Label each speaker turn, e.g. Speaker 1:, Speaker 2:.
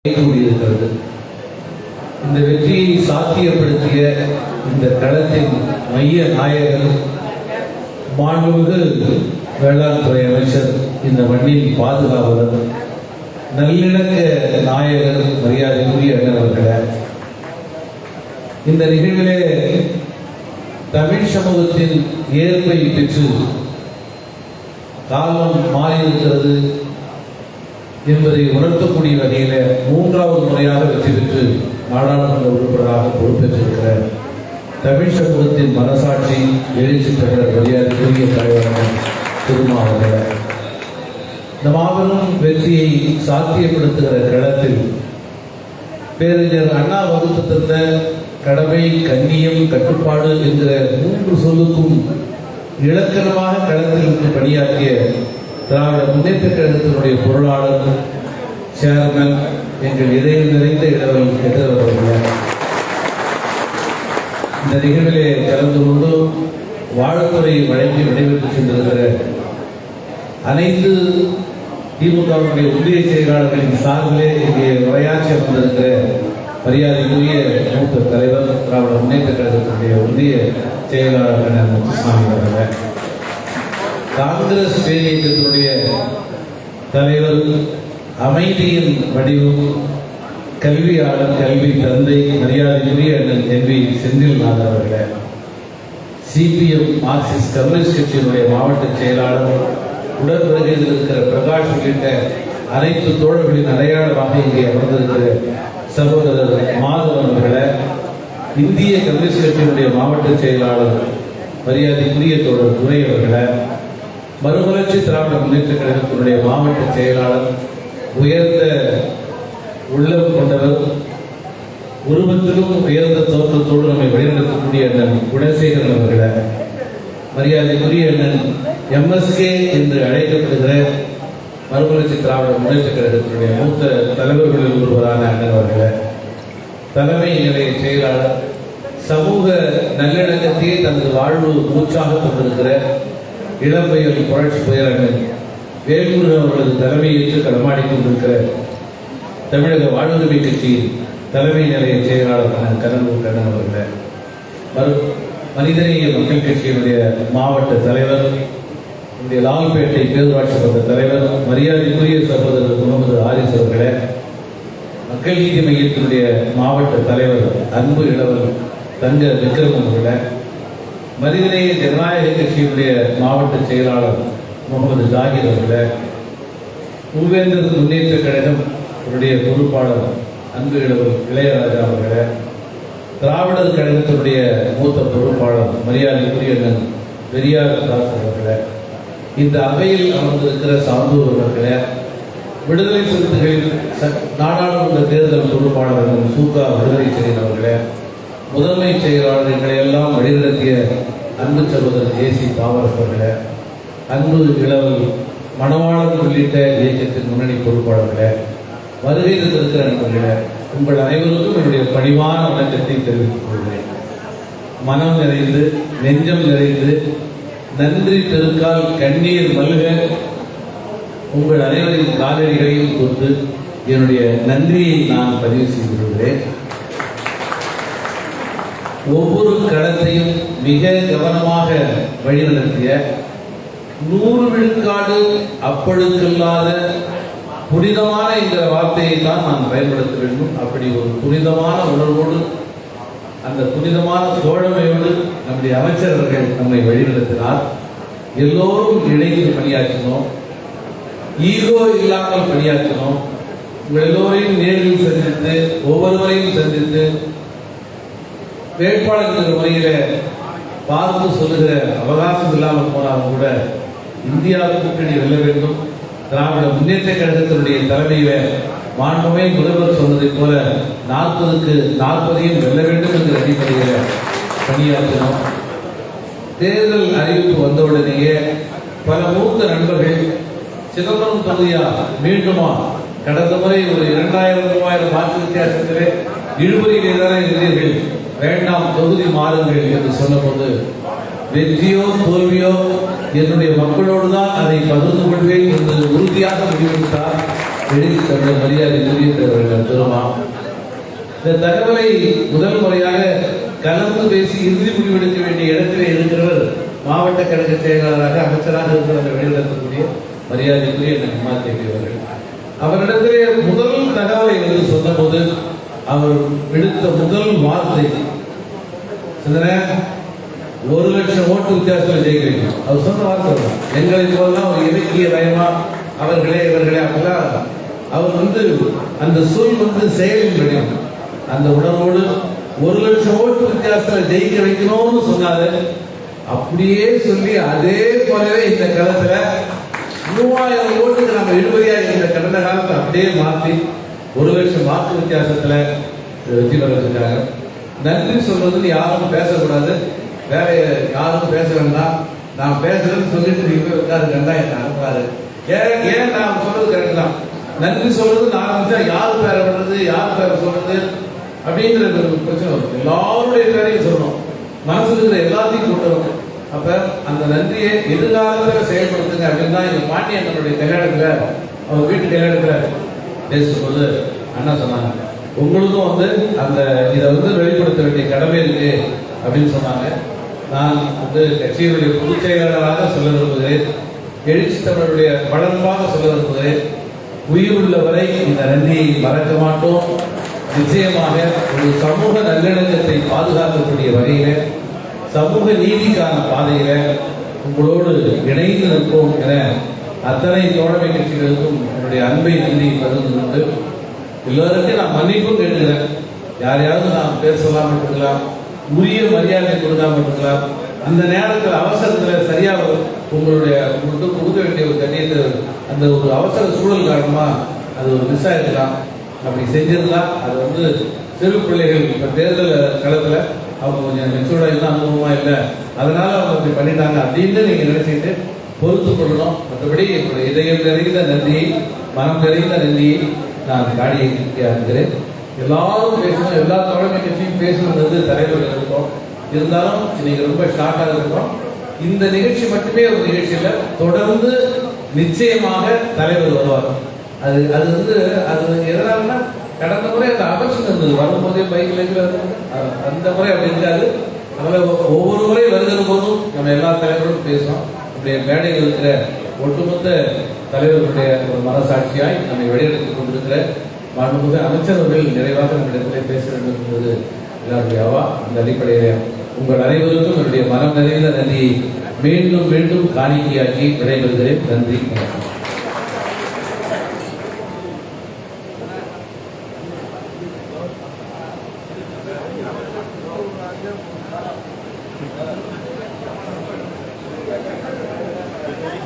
Speaker 1: கூடியிருக்கிறது. இந்த வெற்றியை சாத்தியப்படுத்திய இந்த களத்தின் மைய நாயகர் மாண்புமிகு வேளாண் துறை அமைச்சர், இந்த மண்ணின் பாதுகாவலர், நல்லிணக்க நாயகர் மரியாதைக்குரிய அண்ணன் அவர்களே, இந்த நிகழ்விலே தமிழ் சமூகத்தின் ஏற்பை பெற்று காலம் மாறியிருக்கிறது என்பதை உணர்த்தக்கூடிய வகையில் மூன்றாவது முறையாக வெற்றி பெற்று நாடாளுமன்ற உறுப்பினராக பொறுப்பேற்றிருக்கிற தமிழ் சமூகத்தின் மனசாட்சி எழுச்சி பெற்ற மரியாதைக்குரிய தலைவர் திருமாவளவன், இந்த மாபெரும் வெற்றியை சாத்தியப்படுத்துகிற களத்தில் பேரறிஞர் அண்ணா வகுத்து தந்த கடமை, கண்ணியம், கட்டுப்பாடு என்கிற மூன்று சொல்லுக்கும் இலக்கணமாக களத்தில் பணியாற்றிய திராவிட முன்னேற்ற கழகத்தினுடைய பொருளாளர், சேர்மன், எங்கள் இதயம் நிறைந்த இடவல் எதிர்வர்கள் இந்த நிகழ்விலே கலந்து கொண்டு வாழ்த்துறை வழங்கி விடைபெற்று சென்றிருக்கிற அனைத்து திமுகவுடைய ஒன்றிய செயலாளர்களின் சார்பிலே இங்கே உரையாற்றி வந்திருக்கிற மரியாதைக்குரிய மூத்த தலைவர், திராவிட முன்னேற்ற கழகத்தினுடைய ஒன்றிய செயலாளர் முத்துசாமி அவர்கள், காங்கிரஸ் பேரியக்கத்தினுடைய தலைவர், அமைதியின் வடிவம், கல்வியாளர், கல்வி தந்தை, மரியாதைக்குரிய அண்ணன் என்.வி. செந்தில்நாதன் அவர்களே, சிபிஎம் மார்க்சிஸ்ட் கம்யூனிஸ்ட் கட்சியினுடைய மாவட்ட செயலாளர், உடற்பகுதியில் இருக்கிற பிரகாஷ் உள்ளிட்ட அனைத்து தோழர்களின் அடையாளமாக இங்கே அமர்ந்திருக்கிற சகோதரர் மாதவன் அவர்களே, இந்திய கம்யூனிஸ்ட் கட்சியினுடைய மாவட்ட செயலாளர், மரியாதைக்குரிய தோழர் துரை அவர்களே, மறுமலர்ச்சி திராவிட முன்னேற்ற கழகத்தினுடைய மாவட்ட செயலாளர், உயர்ந்த உள்ளம் கொண்டவர், உருவத்திலும் உயர்ந்த தோற்றத்தோடு நம்மை வழிநடத்தக்கூடிய அண்ணன் குணசேகரன் அவர்களே, மரியாதைக்குரிய அண்ணன் எம்எஸ்கே என்று அழைக்கப்படுகிற மறுமலர்ச்சி திராவிட முன்னேற்ற கழகத்தினுடைய மூத்த தலைவர்களில் ஒருவரான அண்ணன் அவர்களே, தலைமை நிலைய செயலாளர், சமூக நல்லிணக்கத்தையே தனது வாழ்வு மூச்சாக கொண்டிருக்கிற இளம்பெயர் புரட்சி பெயரண்ணன் வேல்முருகன் அவர்களது தலைமையேற்று களமாடி கொண்டிருக்கிற தமிழக வாழ்வுரிமை கட்சியின் தலைமை நிலைய செயலாளர் கண்ணன் கண்ணன் அவர்களே, மனிதநேய மக்கள் கட்சியினுடைய மாவட்ட தலைவர், லால்பேட்டை பேரூராட்சி மன்ற தலைவர், மரியாதைக்குரிய சகோதரர் முகமது ஆரிஸ் அவர்களே, மக்கள் நீதி மையத்தினுடைய மாவட்ட தலைவர் அன்பு இளவல் தங்க விக்ரம் அவர்களே, மனிதநேய ஜனநாயக கட்சியினுடைய மாவட்ட செயலாளர் முகமது ஜாகிர் அவர்களே, மூவேந்தர் முன்னேற்ற கழகம் பொறுப்பாளர் அன்பு இளவல் இளையராஜா அவர்களே, திராவிடர் கழகத்தினுடைய மூத்த பொறுப்பாளர் மரியாதைக்குரிய பெரியார் தாஸ் அவர்களே, இந்த அவையில் அமர்ந்திருக்கிற சான்றோர் அவர்களே, விடுதலை சிறுத்தைகளின் நாடாளுமன்ற தேர்தல் பொறுப்பாளர் சூகா விடுதலை செயலர் அவர்களே, முதன்மை செயலாளர் எங்களை எல்லாம் வழிநடத்திய அன்பு சகோதரர் ஏசி பாவரஸ் அவர்களே, அன்பு இளவல் மணவாளன் உள்ளிட்ட இயக்கத்தின் முன்னணி பொறுப்பாளர்களே, வருகை இருக்கிற நண்பர்களே, உங்கள் அனைவருக்கும் என்னுடைய பணிவான வணக்கத்தை தெரிவித்துக் கொள்கிறேன். மனம் நிறைந்து, நெஞ்சம் நிறைந்து, நன்றி பெருக்கால் கண்ணீர் மல்க உங்கள் அனைவரின் காலடிகளையும் கொண்டு என்னுடைய நன்றியை நான் பதிவு செய்து கொள்கிறேன். ஒவ்வொரு களத்தையும் மிக கவனமாக வழிநடத்திய 100 விழுக்காடு அப்பழுக்கில்லாத புனிதமான இந்த வார்த்தையை தான் நான் பயன்படுத்த வேண்டும். அப்படி ஒரு புனிதமான உணர்வோடு, அந்த புனிதமான தோழமையோடு நம்முடைய அமைச்சர்கள் நம்மை வழிநடத்தினார். எல்லோரும் இணைந்து பணியாற்றினோம், ஈகோ இல்லாமல் பணியாற்றினோம். உங்கள் எல்லோரையும் நேரில் சந்தித்து, ஒவ்வொருவரையும் சந்தித்து, வேட்பாளர்கள் முறையில பார்த்து சொல்லுகிற அவகாசம் இல்லாமல் போனாலும் கூட இந்தியா கூட்டணி வெல்ல வேண்டும், திராவிட முன்னேற்ற கழகத்தினுடைய தலைமையில மாண்புமை முதல்வர் சொன்னதை போல 40க்கு 40 வெல்ல வேண்டும் என்ற அடிப்படையில் பணியாற்றினோம். தேர்தல் அறிவிப்பு வந்தவுடனேயே பல மூத்த நண்பர்கள் சிதம்பரம் தொகுதியா மீண்டுமா, கடந்த முறை ஒரு 2000-3000 வாக்கு வித்தியாசத்திலே இழுபறியிலே தானே இருந்தீர்கள், வேண்டாம் தொகுதி மாறுங்கள் என்று சொன்னபோது, வெற்றியோ தோல்வியோ என்னுடைய மக்களோடு தான் அதை பகிர்ந்து கொள்வேன் என்று உறுதியாக முடிவெடுத்தார். எழுதி தந்த மரியாதைக்குரிய திருமா. இந்த தகவலை முதல் முறையாக கலந்து பேசி இறுதி முடிவெடுக்க வேண்டிய இடத்திலே இருக்கிறவர் மாவட்ட கழக செயலாளராக அமைச்சராக இருக்கிற வெளியிடக்கூடிய மரியாதைக்குரிய தேவி அவர்கள். அவரிடத்திலே முதல் தகவலை என்று சொன்னபோது அவர் விடுத்த முதல் வார்த்தை 1,00,000 ஓட்டு வித்தியாசத்தில் ஜெயிக்கிறீங்க. அவர் சொன்ன வார்த்தை எங்களை போலாம் ஒரு இலக்கிய நயமா அவர்களே அப்பெல்லாம் அவர் அந்த சொல் செயலின் வடிவம். அந்த உணர்வோடு 1,00,000 ஓட்டு வித்தியாசத்தில் ஜெயிக்க வைக்கணும்னு சொன்னாரு. அப்படியே சொல்லி அதே போலவே இந்த களத்துல 3000 ஓட்டுக்கு நம்ம இழுபறியாக இந்த கடந்த காலத்தை அப்படியே மாற்றி 1,00,000 வாக்கு வித்தியாசத்துல வெற்றி பெறதுக்காக நன்றி சொல்றதுன்னு யாரும் பேசக்கூடாது. வேற யாரும் பேச வேண்டாம். நான் பேசுறேன்னு சொல்லிட்டு நீங்க போய் உட்காருக்கா என்ன அனுப்பாரு. ஏன் நான் சொல்றது கரெக்ட் தான். நன்றி சொல்றது ஆரம்பிச்சா யாரு பேர பண்றது யார் பேர சொல்றது அப்படிங்கிற ஒரு பிரச்சனை வரும். எல்லாருடைய பேரையும் சொல்லணும், மனசுல இருக்கிற எல்லாத்தையும் கொண்டு வரணும். அப்ப அந்த நன்றியை எதிர்காலத்துல செயல்படுத்துங்க அப்படின்னு தான் எங்க பாண்டியண்ணனுடைய கல்யாணத்துல அவங்க வீட்டு கல்யாணத்துல பேசும்போது அண்ணா சொன்னாங்க, உங்களுக்கும் அந்த இதை வெளிப்படுத்த வேண்டிய கடமை இருக்கு அப்படின்னு சொன்னாங்க. நான் கட்சியினுடைய பொதுச் செயலாளராக சொல்ல விரும்புகிறேன், எழுச்சி தமிழருடைய வளர்ப்பாக சொல்ல விரும்புகிறேன். உயிர் உள்ளவரை இந்த நன்றியை மறக்க மாட்டோம். நிச்சயமாக ஒரு சமூக நல்லிணக்கத்தை பாதுகாக்கக்கூடிய வகையில சமூக நீதிக்கான பாதையில உங்களோடு இணைந்து நிற்போம் என அத்தனை தோழமை கட்சிகளுக்கும் என்னுடைய அன்பை நன்றியை பகிர்ந்து கொண்டு எல்லோருக்கும் நான் மன்னிப்பும் கேட்டுக்கிறேன். யாரையாவது நாம் பேர் சொல்லாமல் இருக்கலாம், உரிய மரியாதை கொடுக்காமல் இருக்கலாம். அந்த நேரத்தில் அவசரத்தில் சரியா உங்களுக்கு கொடுக்க வேண்டிய ஒரு கண்ணியத்தை அந்த ஒரு அவசர சூழல் காரணமா அது ஒரு மிஸ் ஆயிருக்கலாம். அப்படி செஞ்சிருந்தா அது சிறு பிள்ளைகள் இப்ப தேர்தல் களத்துல அவங்க கொஞ்சம் மெச்சூர்டா இல்லை, அனுபவமா இல்லை, அதனால அவங்க அப்படி பண்ணிட்டாங்க அப்படின்னு நீங்க நினைச்சிட்டு பொறுத்து கொள்ளணும். மற்றபடி என்னுடைய இதயம் நிறைந்த நன்றியை, மனம் நிறைந்த நன்றியை நான் காடியை இருக்கிறேன். எல்லாரும் பேசணும், எல்லா தோழமை கட்சியும் பேசணுன்றது தலைவர் இருக்கோம். இருந்தாலும் இன்னைக்கு ரொம்ப ஷார்ட்டாக இருக்கும். இந்த நிகழ்ச்சி மட்டுமே ஒரு நிகழ்ச்சி இல்லை, தொடர்ந்து நிச்சயமாக தலைவர் வருவார். அது எதனாலன்னா கடந்த முறை அந்த அவசியம் இருந்தது, வரும்போதே பைக்ல அந்த முறை அப்படி இருக்காது. அதனால ஒவ்வொரு முறை வருகிற போதும் நம்ம எல்லா தலைவரும் பேசுவோம். நம்முடைய மேடையில் இருக்கிற ஒட்டுமொத்த தலைவர்களுடைய ஒரு மனசாட்சியாய் நம்மை வெளியெடுத்துக் கொண்டிருக்கிற மாண்புமிகு அமைச்சர்கள் நிறைவாக நம்மிடத்திலே பேச வேண்டும் என்பது எல்லாருடைய அவா. அந்த அடிப்படையில் உங்கள் அனைவருக்கும் என்னுடைய மனம் நிறைந்த நன்றியை மீண்டும் மீண்டும் காணிக்கையாக்கி விடைபெறுகிறேன். நன்றி.